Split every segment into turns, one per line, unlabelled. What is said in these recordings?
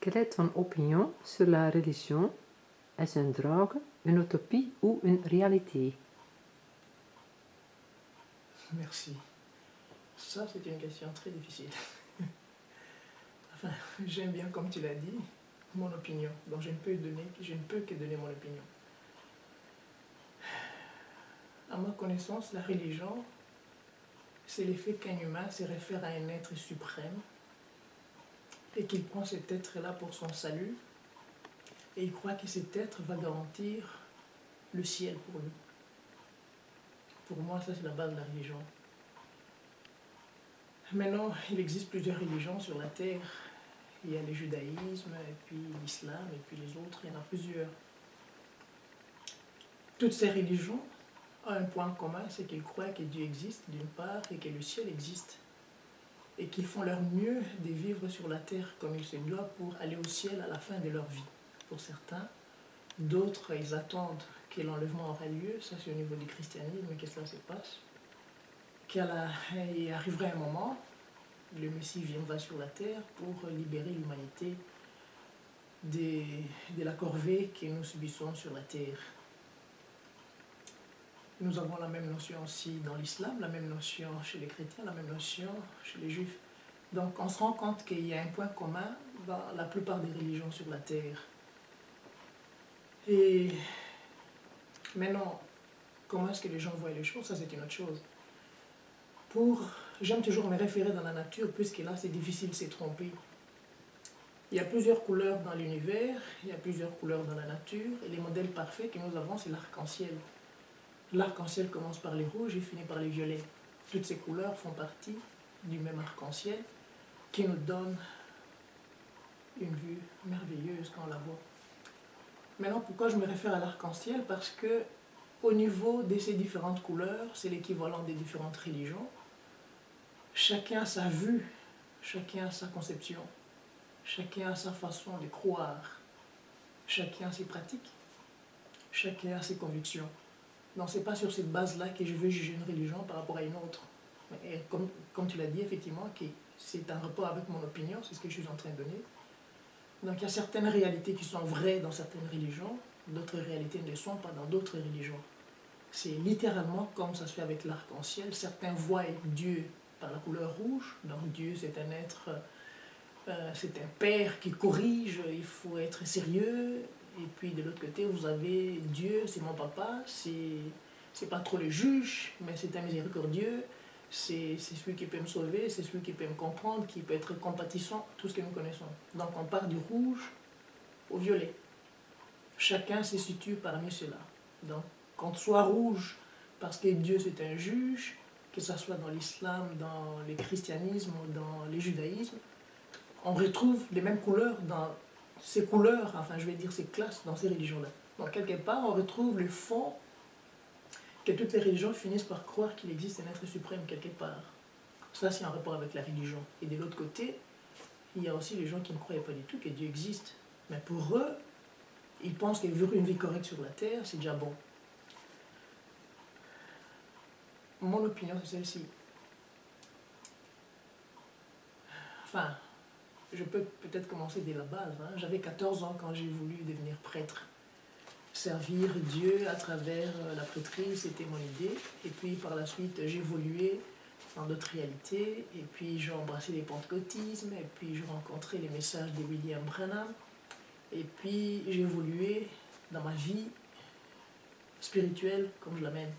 Quelle est ton opinion sur la religion? Est-ce une drogue, une utopie ou une réalité?
Merci. Ça, c'est une question très difficile. Enfin, j'aime bien, comme tu l'as dit, mon opinion. Donc, je ne peux que donner mon opinion. À ma connaissance, la religion, c'est l'effet qu'un humain se réfère à un être suprême et qu'il prend cet être-là pour son salut et il croit que cet être va garantir le ciel pour lui. Pour moi, ça, c'est la base de la religion. Maintenant, il existe plusieurs religions sur la terre. Il y a le judaïsme, et puis l'islam, et puis les autres, il y en a plusieurs. Toutes ces religions ont un point commun, c'est qu'ils croient que Dieu existe d'une part et que le ciel existe. Et qu'ils font leur mieux de vivre sur la terre comme il se doit pour aller au ciel à la fin de leur vie. Pour certains, d'autres, ils attendent que l'enlèvement aura lieu, ça c'est au niveau du christianisme que cela se passe. Il arriverait un moment, le Messie viendra sur la terre pour libérer l'humanité de la corvée que nous subissons sur la terre. Nous avons la même notion aussi dans l'islam, la même notion chez les chrétiens, la même notion chez les juifs. Donc on se rend compte qu'il y a un point commun dans la plupart des religions sur la terre. Et maintenant, comment est-ce que les gens voient les choses? Ça c'est une autre chose. J'aime toujours me référer dans la nature, puisque là c'est difficile de se tromper. Il y a plusieurs couleurs dans l'univers, il y a plusieurs couleurs dans la nature, et les modèles parfaits que nous avons, c'est l'arc-en-ciel. L'arc-en-ciel commence par les rouges et finit par les violets. Toutes ces couleurs font partie du même arc-en-ciel qui nous donne une vue merveilleuse quand on la voit. Maintenant, pourquoi je me réfère à l'arc-en-ciel? Parce que au niveau de ces différentes couleurs, c'est l'équivalent des différentes religions. Chacun a sa vue, chacun a sa conception, chacun a sa façon de croire, chacun a ses pratiques, chacun a ses convictions. Donc ce n'est pas sur cette base-là que je veux juger une religion par rapport à une autre. Et comme tu l'as dit, effectivement, que c'est un rapport avec mon opinion, c'est ce que je suis en train de donner. Donc il y a certaines réalités qui sont vraies dans certaines religions, d'autres réalités ne le sont pas dans d'autres religions. C'est littéralement comme ça se fait avec l'arc-en-ciel. Certains voient Dieu par la couleur rouge, donc Dieu c'est un être, c'est un père qui corrige, il faut être sérieux. Et puis de l'autre côté, vous avez Dieu, c'est mon papa, c'est pas trop le juge, mais c'est un miséricordieux, c'est celui qui peut me sauver, c'est celui qui peut me comprendre, qui peut être compatissant, tout ce que nous connaissons. Donc on part du rouge au violet. Chacun se situe parmi ceux-là. Donc qu'on soit rouge parce que Dieu c'est un juge, que ce soit dans l'islam, dans le christianisme ou dans le judaïsme, on retrouve les mêmes couleurs dans ces couleurs, enfin je vais dire ces classes dans ces religions-là. Donc quelque part, on retrouve le fond que toutes les religions finissent par croire qu'il existe un être suprême quelque part. Ça, c'est en rapport avec la religion. Et de l'autre côté, il y a aussi les gens qui ne croyaient pas du tout que Dieu existe. Mais pour eux, ils pensent que vivre une vie correcte sur la terre, c'est déjà bon. Mon opinion, c'est celle-ci. Enfin, je peux peut-être commencer dès la base. J'avais 14 ans quand j'ai voulu devenir prêtre. Servir Dieu à travers la prêtrise, c'était mon idée. Et puis par la suite, j'ai évolué dans d'autres réalités. Et puis j'ai embrassé le pentecôtisme. Et puis j'ai rencontré les messages de William Branham. Et puis j'ai évolué dans ma vie spirituelle comme je l'amène.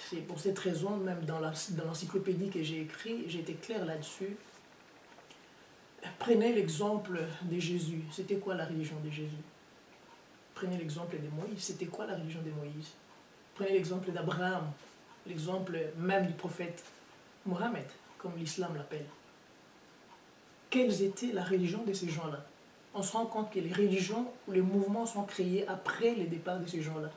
C'est pour cette raison, même dans l'encyclopédie que j'ai écrite, j'ai été clair là-dessus. Prenez l'exemple de Jésus. C'était quoi la religion de Jésus? Prenez l'exemple de Moïse. C'était quoi la religion de Moïse? Prenez l'exemple d'Abraham, l'exemple même du prophète Mohammed, comme l'islam l'appelle. Quelles étaient la religion de ces gens-là? On se rend compte que les religions ou les mouvements sont créés après le départ de ces gens-là.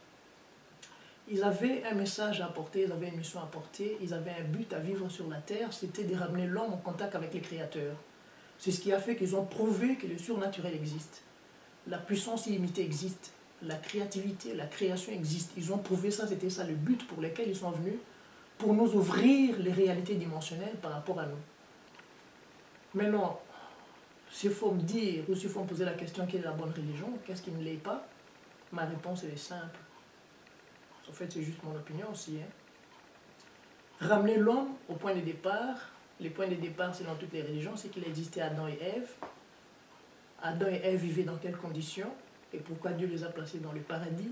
Ils avaient un message à apporter, ils avaient une mission à apporter, ils avaient un but à vivre sur la terre, c'était de ramener l'homme en contact avec les créateurs. C'est ce qui a fait qu'ils ont prouvé que le surnaturel existe. La puissance illimitée existe. La créativité, la création existe. Ils ont prouvé ça, c'était ça le but pour lequel ils sont venus, pour nous ouvrir les réalités dimensionnelles par rapport à nous. Maintenant, s'il faut me dire, ou s'il faut me poser la question quelle est la bonne religion, qu'est-ce qui ne l'est pas, ma réponse elle est simple. En fait, c'est juste mon opinion aussi. Ramener l'homme au point de départ, les points de départ selon toutes les religions, c'est qu'il existait Adam et Ève. Adam et Ève vivaient dans quelles conditions et pourquoi Dieu les a placés dans le paradis?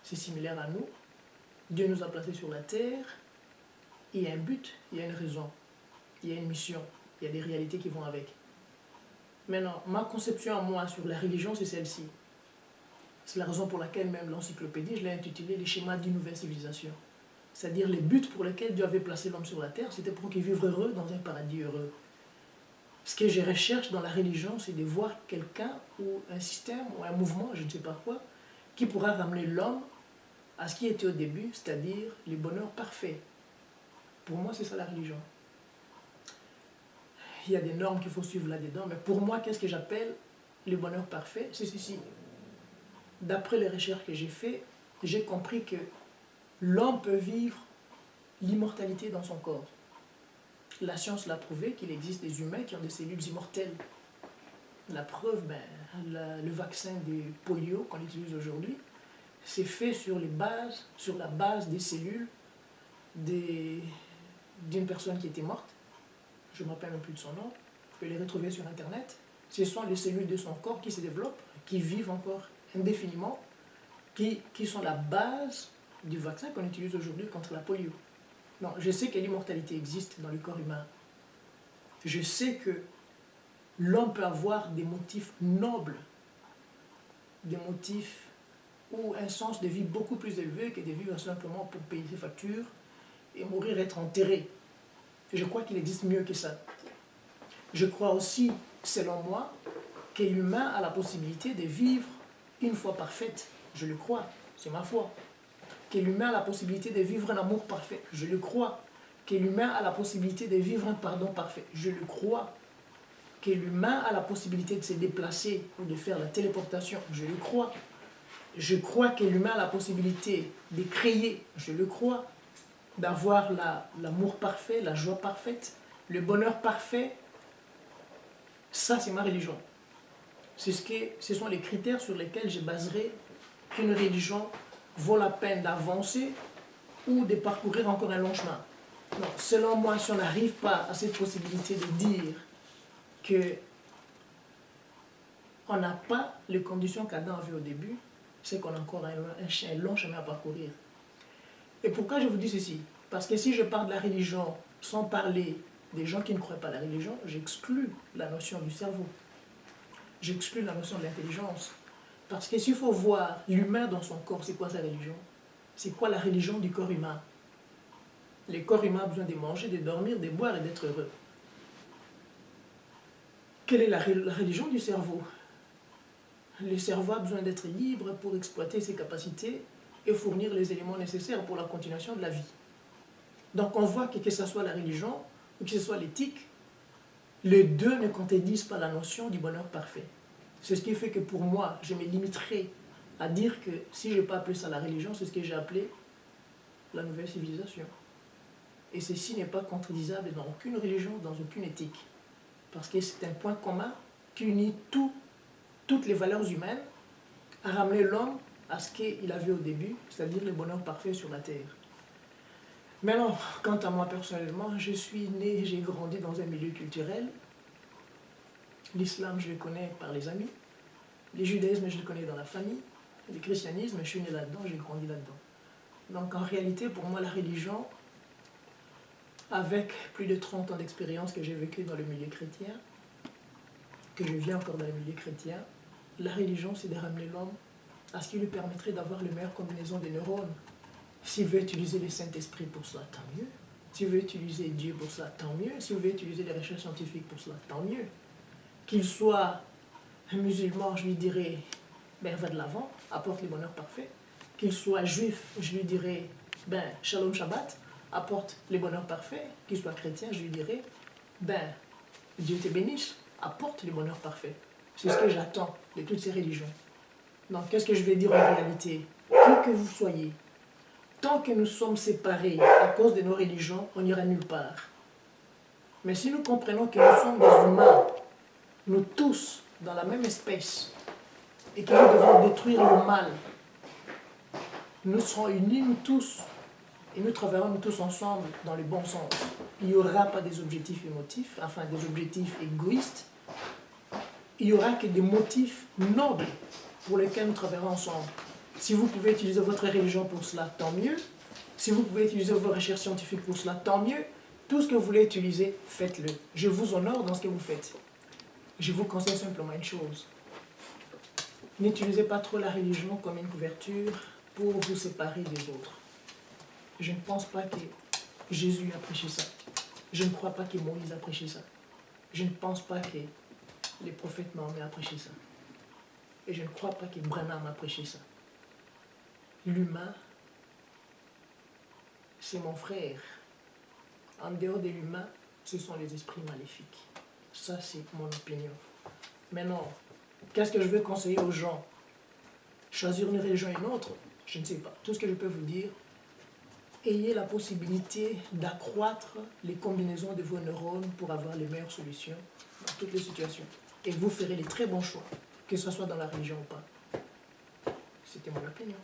C'est similaire à nous. Dieu nous a placés sur la terre. Il y a un but, il y a une raison, il y a une mission, il y a des réalités qui vont avec. Maintenant, ma conception à moi sur la religion, c'est celle-ci. C'est la raison pour laquelle même l'encyclopédie, je l'ai intitulée Les schémas d'une nouvelle civilisation. C'est-à-dire les buts pour lesquels Dieu avait placé l'homme sur la terre, c'était pour qu'il vive heureux dans un paradis heureux. Ce que je recherche dans la religion, c'est de voir quelqu'un ou un système ou un mouvement, je ne sais pas quoi, qui pourra ramener l'homme à ce qui était au début, c'est-à-dire le bonheur parfait. Pour moi, c'est ça la religion. Il y a des normes qu'il faut suivre là-dedans, mais pour moi, qu'est-ce que j'appelle le bonheur parfait? C'est ceci. D'après les recherches que j'ai faites, j'ai compris que l'homme peut vivre l'immortalité dans son corps. La science l'a prouvé qu'il existe des humains qui ont des cellules immortelles. La preuve, le vaccin de polio qu'on utilise aujourd'hui, c'est fait sur la base des cellules d'une personne qui était morte. Je ne me rappelle même plus de son nom. Vous pouvez les retrouver sur Internet. Ce sont les cellules de son corps qui se développent, qui vivent encore indéfiniment, qui sont la base du vaccin qu'on utilise aujourd'hui contre la polio. Non, je sais que l'immortalité existe dans le corps humain. Je sais que l'homme peut avoir des motifs nobles, des motifs ou un sens de vie beaucoup plus élevé que de vivre simplement pour payer ses factures et mourir, être enterré. Je crois qu'il existe mieux que ça. Je crois aussi, selon moi, que l'humain a la possibilité de vivre une foi parfaite. Je le crois, c'est ma foi. Que l'humain a la possibilité de vivre un amour parfait. Je le crois. Que l'humain a la possibilité de vivre un pardon parfait. Je le crois. Que l'humain a la possibilité de se déplacer ou de faire la téléportation. Je le crois. Je crois que l'humain a la possibilité de créer. Je le crois. D'avoir l'amour parfait, la joie parfaite, le bonheur parfait. Ça, c'est ma religion. Ce sont les critères sur lesquels je baserai qu'une religion vaut la peine d'avancer ou de parcourir encore un long chemin. Donc, selon moi, si on n'arrive pas à cette possibilité de dire que on n'a pas les conditions qu'Adam avait au début, c'est qu'on a encore un long chemin à parcourir. Et pourquoi je vous dis ceci? Parce que si je parle de la religion sans parler des gens qui ne croient pas à la religion, j'exclus la notion du cerveau. J'exclus la notion de l'intelligence. Parce que s'il faut voir l'humain dans son corps, c'est quoi sa religion? C'est quoi la religion du corps humain? Le corps humain a besoin de manger, de dormir, de boire et d'être heureux. Quelle est la religion du cerveau? Le cerveau a besoin d'être libre pour exploiter ses capacités et fournir les éléments nécessaires pour la continuation de la vie. Donc on voit que ce soit la religion ou que ce soit l'éthique, les deux ne contredisent pas la notion du bonheur parfait. C'est ce qui fait que pour moi, je me limiterai à dire que si je n'ai pas appelé ça la religion, c'est ce que j'ai appelé la nouvelle civilisation. Et ceci n'est pas contredisable dans aucune religion, dans aucune éthique. Parce que c'est un point commun qui unit toutes les valeurs humaines à ramener l'homme à ce qu'il avait au début, c'est-à-dire le bonheur parfait sur la terre. Maintenant, quant à moi personnellement, je suis né, j'ai grandi dans un milieu culturel. L'islam, je le connais par les amis. Le judaïsme, je le connais dans la famille. Le christianisme, je suis né là-dedans, j'ai grandi là-dedans. Donc en réalité, pour moi, la religion, avec plus de 30 ans d'expérience que j'ai vécu dans le milieu chrétien, que je viens encore dans le milieu chrétien, la religion, c'est de ramener l'homme à ce qui lui permettrait d'avoir les meilleures combinaisons des neurones. S'il veut utiliser le Saint-Esprit pour cela, tant mieux. S'il veut utiliser Dieu pour cela, tant mieux. S'il veut utiliser les recherches scientifiques pour cela, tant mieux. Qu'il soit un musulman, je lui dirais, va de l'avant, apporte le bonheur parfait. Qu'il soit juif, je lui dirais, shalom Shabbat, apporte le bonheur parfait. Qu'il soit chrétien, je lui dirais, Dieu te bénisse, apporte le bonheur parfait. C'est ce que j'attends de toutes ces religions. Donc, qu'est-ce que je vais dire en réalité? Qui que vous soyez, tant que nous sommes séparés à cause de nos religions, on n'ira nulle part. Mais si nous comprenons que nous sommes des humains, nous tous, dans la même espèce, et que nous devons détruire le mal, nous serons unis, nous tous, et nous travaillerons nous tous ensemble dans le bon sens. Il n'y aura pas des objectifs émotifs, enfin des objectifs égoïstes. Il n'y aura que des motifs nobles pour lesquels nous travaillerons ensemble. Si vous pouvez utiliser votre religion pour cela, tant mieux. Si vous pouvez utiliser vos recherches scientifiques pour cela, tant mieux. Tout ce que vous voulez utiliser, faites-le. Je vous honore dans ce que vous faites. Je vous conseille simplement une chose. N'utilisez pas trop la religion comme une couverture pour vous séparer des autres. Je ne pense pas que Jésus a prêché ça. Je ne crois pas que Moïse a prêché ça. Je ne pense pas que les prophètes Mahomet a prêché ça. Et je ne crois pas que Branham a prêché ça. L'humain, c'est mon frère. En dehors de l'humain, ce sont les esprits maléfiques. Ça, c'est mon opinion. Maintenant, qu'est-ce que je veux conseiller aux gens? Choisir une religion et une autre? Je ne sais pas. Tout ce que je peux vous dire, ayez la possibilité d'accroître les combinaisons de vos neurones pour avoir les meilleures solutions dans toutes les situations. Et vous ferez les très bons choix, que ce soit dans la religion ou pas. C'était mon opinion.